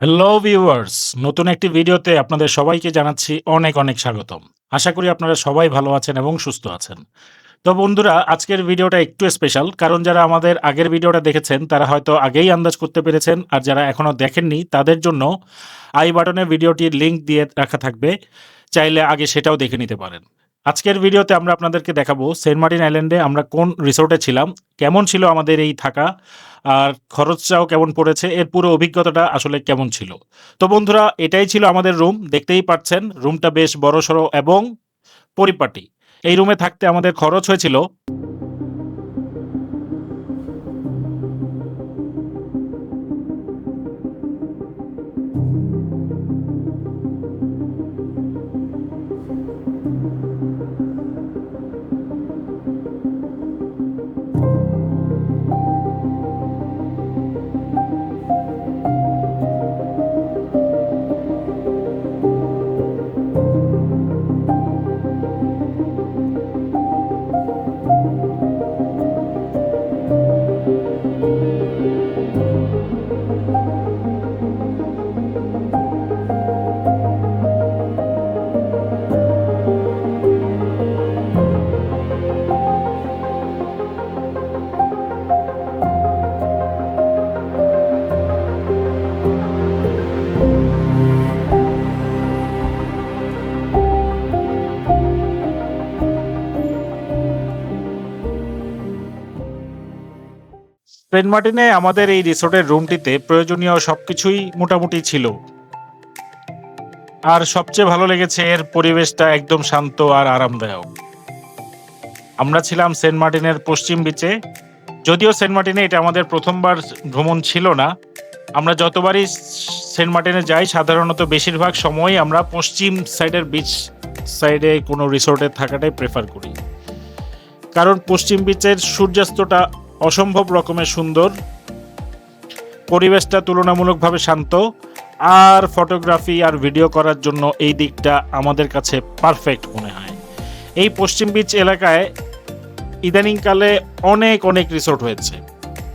Hello viewers, নতুন একটি ভিডিওতে আপনাদের সবাইকে জানাচ্ছি অনেক, অনেক স্বাগতম। আশা করি আপনারা সবাই ভালো আছেন এবং সুস্থ আছেন। তো বন্ধুরা, আজকের ভিডিওটা একটু স্পেশাল, কারণ যারা আমাদের আগের ভিডিওটা দেখেছেন তারা হয়তো আগেই আন্দাজ করতে পেরেছেন, আর যারা এখনো দেখেননি তাদের জন্য আই বাটনে ভিডিওটির লিংক দিয়ে রাখা থাকবে, চাইলে আগে সেটাও দেখে নিতে পারেন। আজকের ভিডিওতে আমরা আপনাদেরকে দেখাবো সেন্ট মার্টিন আইল্যান্ডে আমরা কোন রিসোর্টে ছিলাম, কেমন ছিল আমাদের এই থাকা, আর খরচটাও কেমন পড়েছে, এর পুরো অভিজ্ঞতাটা আসলে কেমন ছিল। তো বন্ধুরা, এটাই ছিল আমাদের রুম। দেখতেই পাচ্ছেন রুমটা বেশ বড়সড় এবং পরিপাটি। এই রুমে থাকতে আমাদের খরচ হয়েছিল সেন্ট মার্টিনে আমাদের এই রিসোর্টের রুমটিতে প্রয়োজনীয় সবকিছুই মোটামুটি ছিল। আর সবচেয়ে ভালো লেগেছে এর পরিবেশটা একদম শান্ত আর আরামদায়ক। আমরা ছিলাম সেন্ট মার্টিনের পশ্চিম বিচে। যদিও সেন্ট মার্টিনে এটা আমাদের প্রথমবার ভ্রমণ ছিল না। আমরা যতবারই সেন্ট মার্টিনে যাই সাধারণত বেশিরভাগ সময়ই আমরা পশ্চিম সাইডের বিচ সাইডে কোনো রিসোর্টে থাকাটাই প্রেফার করি। কারণ পশ্চিম বিচের সূর্যাস্তটা অসম্ভব রকমের সুন্দর, পরিবেশটা তুলনামূলকভাবে শান্ত, আর ফটোগ্রাফি আর ভিডিও করার জন্য এই দিকটা আমাদের কাছে পারফেক্ট মনে হয়। এই পশ্চিম বিচ এলাকায় ইদানিংকালে অনেক অনেক রিসোর্ট হয়েছে,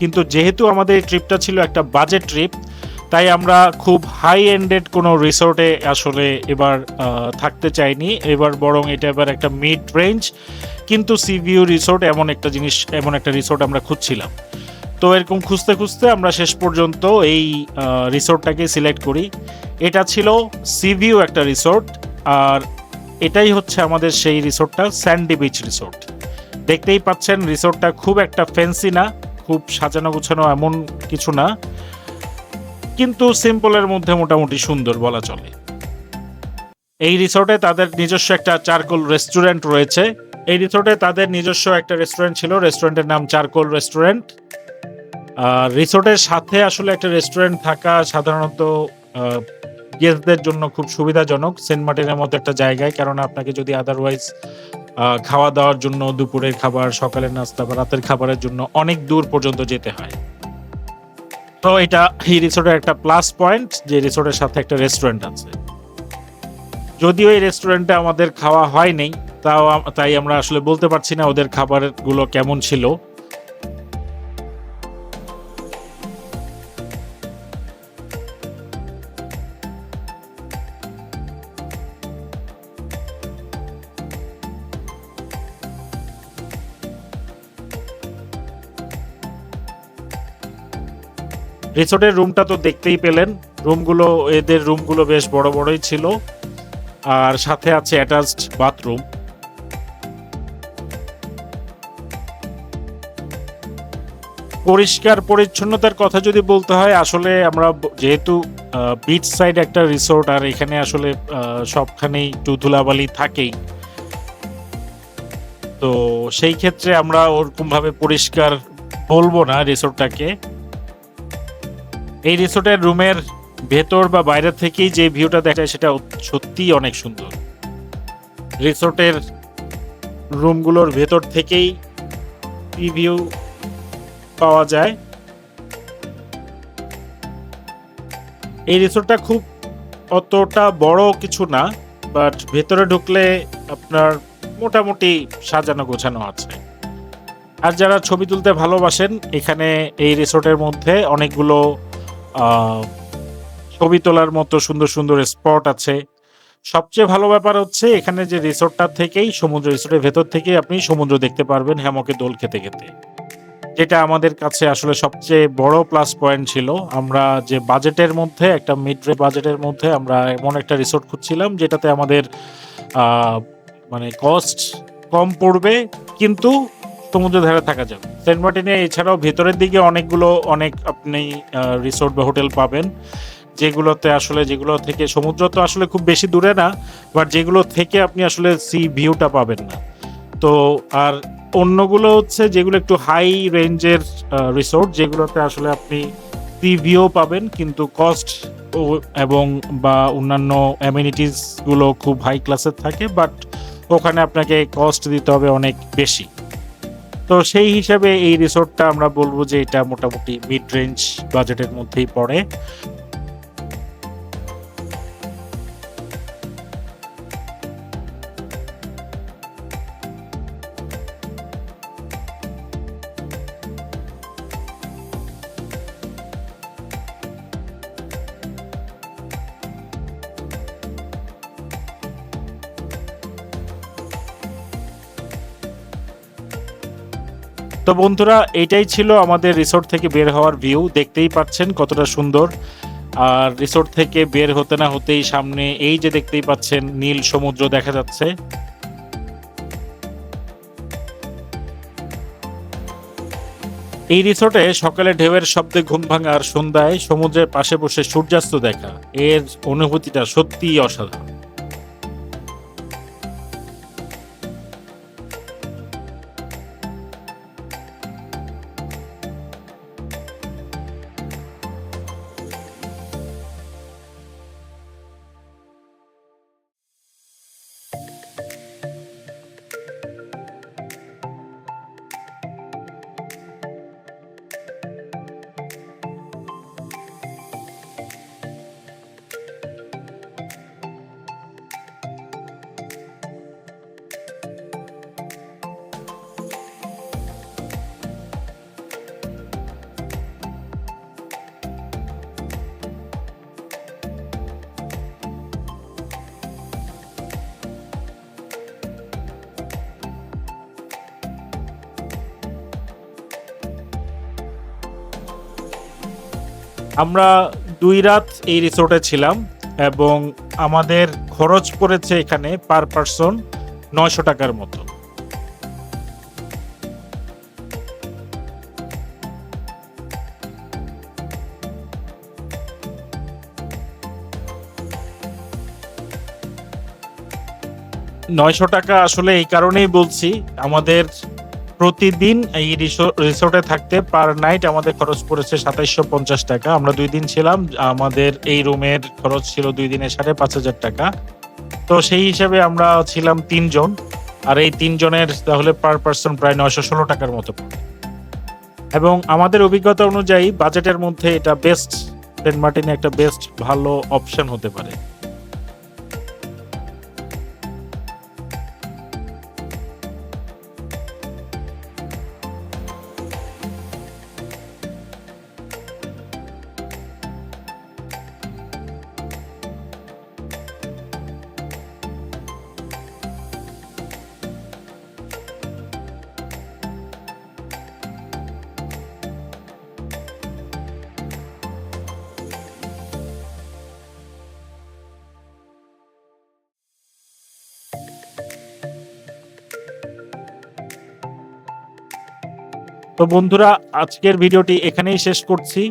কিন্তু যেহেতু আমাদের এই ট্রিপটা ছিল একটা বাজেট ট্রিপ, তাই আমরা খুব হাই এন্ডেড কোনো রিসোর্টে আসলে এবার থাকতে চাইনি। এবার বরং এটা এবার একটা মিড রেঞ্জ কিন্তু সি ভিউ রিসোর্ট, এমন একটা রিসোর্ট আমরা খুঁজছিলাম। তো এরকম খুঁজতে খুঁজতে আমরা শেষ পর্যন্ত এই রিসোর্টটাকে সিলেক্ট করি। এটা ছিল সি ভিউ একটা রিসোর্ট, আর এটাই হচ্ছে আমাদের সেই রিসোর্টটা, স্যান্ডি বিচ রিসোর্ট। দেখতেই পাচ্ছেন রিসোর্টটা খুব একটা ফ্যান্সি না, খুব সাজানো গুছানো এমন কিছু না, কিন্তু সিম্পলের মধ্যে মোটামুটি সুন্দর বলা চলে। এই রিসোর্টে তাদের নিজস্ব একটা চারকোল রেস্টুরেন্ট রয়েছে। এই রিসোর্টে তাদের নিজস্ব একটা রেস্টুরেন্ট ছিল, রেস্টুরেন্টের নাম চারকোল রেস্টুরেন্ট। রিসোর্টের সাথে আসলে একটা রেস্টুরেন্ট থাকা সাধারণত গেস্টদের জন্য খুব সুবিধাজনক সেন্ট মার্টিনের মতো একটা জায়গায়, কারণ আপনাকে যদি আদারওয়াইজ খাওয়া দাওয়ার জন্য দুপুরের খাবার, সকালের নাস্তা বা রাতের খাবারের জন্য অনেক দূর পর্যন্ত যেতে হয়। তো এটা এই রিসোর্টের একটা প্লাস পয়েন্ট যে রিসোর্টের সাথে একটা রেস্টুরেন্ট আছে। যদিও এই রেস্টুরেন্টে আমাদের খাওয়া হয়নি, তাই আমরা আসলে বলতে পারছি না ওদের খাবারগুলো কেমন ছিল। রিসোর্টের রুমটা তো দেখতেই পেলেন। এদের রুমগুলো বেশ বড় বড়ই ছিল, আর সাথে আছে অ্যাটাচড বাথরুম। পরিষ্কার পরিচ্ছন্নতার কথা যদি বলতে হয়, আসলে আমরা যেহেতু বিচ সাইড একটা রিসোর্ট, আর এখানে আসলে সবখানেই একটু ধুলাবালি থাকেই, তো সেই ক্ষেত্রে আমরা ওরকম ভাবে পরিষ্কার বলবো না রিসোর্টটাকে। এই রিসোর্টের রুমের ভেতর বা বাইরে থেকেই যে ভিউটা দেখা যায় সেটা সত্যিই অনেক সুন্দর। রিসোর্টের রুমগুলোর ভেতর থেকেই ভিউ পাওয়া যায়। এই রিসোর্টটা খুব অতটা বড় কিছু না, বাট ভেতরে ঢুকলে আপনার মোটামুটি সাজানো গোছানো আছে। আর যারা ছবি তুলতে ভালোবাসেন, এখানে এই রিসোর্টের মধ্যে অনেকগুলো ছবি তোলার মতো সুন্দর সুন্দর স্পট আছে। সবচেয়ে ভালো ব্যাপার হচ্ছে এখানে যে রিসোর্টটা থেকেই রিসোর্টের ভেতর থেকেই আপনি সমুদ্র দেখতে পারবেন হ্যামকে দোল খেতে খেতে। যেটা আমাদের কাছে আসলে সবচেয়ে বড় প্লাস পয়েন্ট ছিল। আমরা যে বাজেটের মধ্যে একটা মিড রে বাজেটের মধ্যে আমরা এমন একটা রিসোর্ট খুঁজছিলাম যেটাতে আমাদের আ মানে কস্ট কম পড়বে কিন্তু সমুদ্রের ধারে থাকা যাবে। সেন্ট মার্টিনে এছাড়াও ভেতরের দিকে অনেক আপনি রিসোর্ট বা হোটেল পাবেন। যেগুলো থেকে সমুদ্র তো আসলে খুব বেশি দূরে না। বাট যেগুলো থেকে আপনি আসলে সি ভিউটা পাবেন না। তো আর অন্যগুলো হচ্ছে যেগুলো একটু হাই রেঞ্জের রিসোর্ট যেগুলোতে আসলে আপনি সি ভিউ পাবেন কিন্তু কস্ট ও এবং বা অন্যান্য অ্যামেনিটিস গুলো খুব হাই ক্লাসের থাকে বাট ওখানে আপনাকে কস্ট দিতে হবে অনেক বেশি। তো সেই হিসাবে এই রিসোর্টটা আমরা বলব যে এটা মোটামুটি মিড রেঞ্জ বাজেটের মধ্যেই পড়ে। তো বন্ধুরা এইটাই ছিল আমাদের রিসোর্ট থেকে বের হওয়ার ভিউ। দেখতেই পাচ্ছেন কতটা সুন্দর। আর রিসোর্ট থেকে বের হতে না হতেই সামনে এই যে দেখতেই পাচ্ছেন নীল সমুদ্র দেখা যাচ্ছে। এই রিসোর্টে সকালে ঢেউয়ের শব্দে ঘুম ভাঙা আর সন্ধ্যায় সমুদ্রের পাশে বসে সূর্যাস্ত দেখা এর অনুভূতিটা সত্যিই অসাধারণ। আমরা ২ রাত এই রিসোর্টে ছিলাম এবং আমাদের খরচ পড়েছে এখানে পার পারসন ৳৯০০ র মতো। ৳৯০০ আসলে এই কারণেই বলছি, আমাদের প্রতিদিন এই রিসোর্টে থাকতে পার নাইট আমাদের খরচ পড়েছে ৳২৭৫০। আমরা ২ দিন ছিলাম। আমাদের এই রুমের খরচ ছিল ২ দিনে ৳৫৫০০। তো সেই হিসেবে আমরা ছিলাম ৩ জন। আর এই ৩ জনের তাহলে পার পারসন প্রায় ৳৯১৬ র মতো পড়ে। এবং আমাদের অভিজ্ঞতা অনুযায়ী বাজেটের মধ্যে এটা বেস্ট, সেন্ট মার্টিনে একটা বেস্ট ভালো অপশন হতে পারে। তো বন্ধুরা, আজকের ভিডিওটি এখানেই শেষ করছি।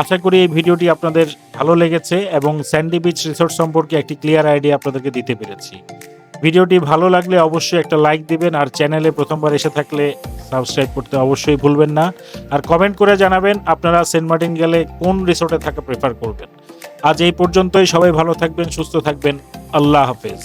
আশা করি এই ভিডিওটি আপনাদের ভালো লেগেছে এবং স্যান্ডি বিচ রিসোর্ট সম্পর্কে একটি ক্লিয়ার আইডিয়া আপনাদেরকে দিতে পেরেছি। ভিডিওটি ভালো লাগলে অবশ্যই একটা লাইক দিবেন আর চ্যানেলে প্রথমবার এসে থাকলে সাবস্ক্রাইব করতে অবশ্যই ভুলবেন না। আর কমেন্ট করে জানাবেন আপনারা সেন্ট মার্টিন গেলে কোন রিসোর্টে থাকা প্রেফার করবেন। আজ এই পর্যন্তই। সবাই ভালো থাকবেন, সুস্থ থাকবেন। আল্লাহ হাফেজ।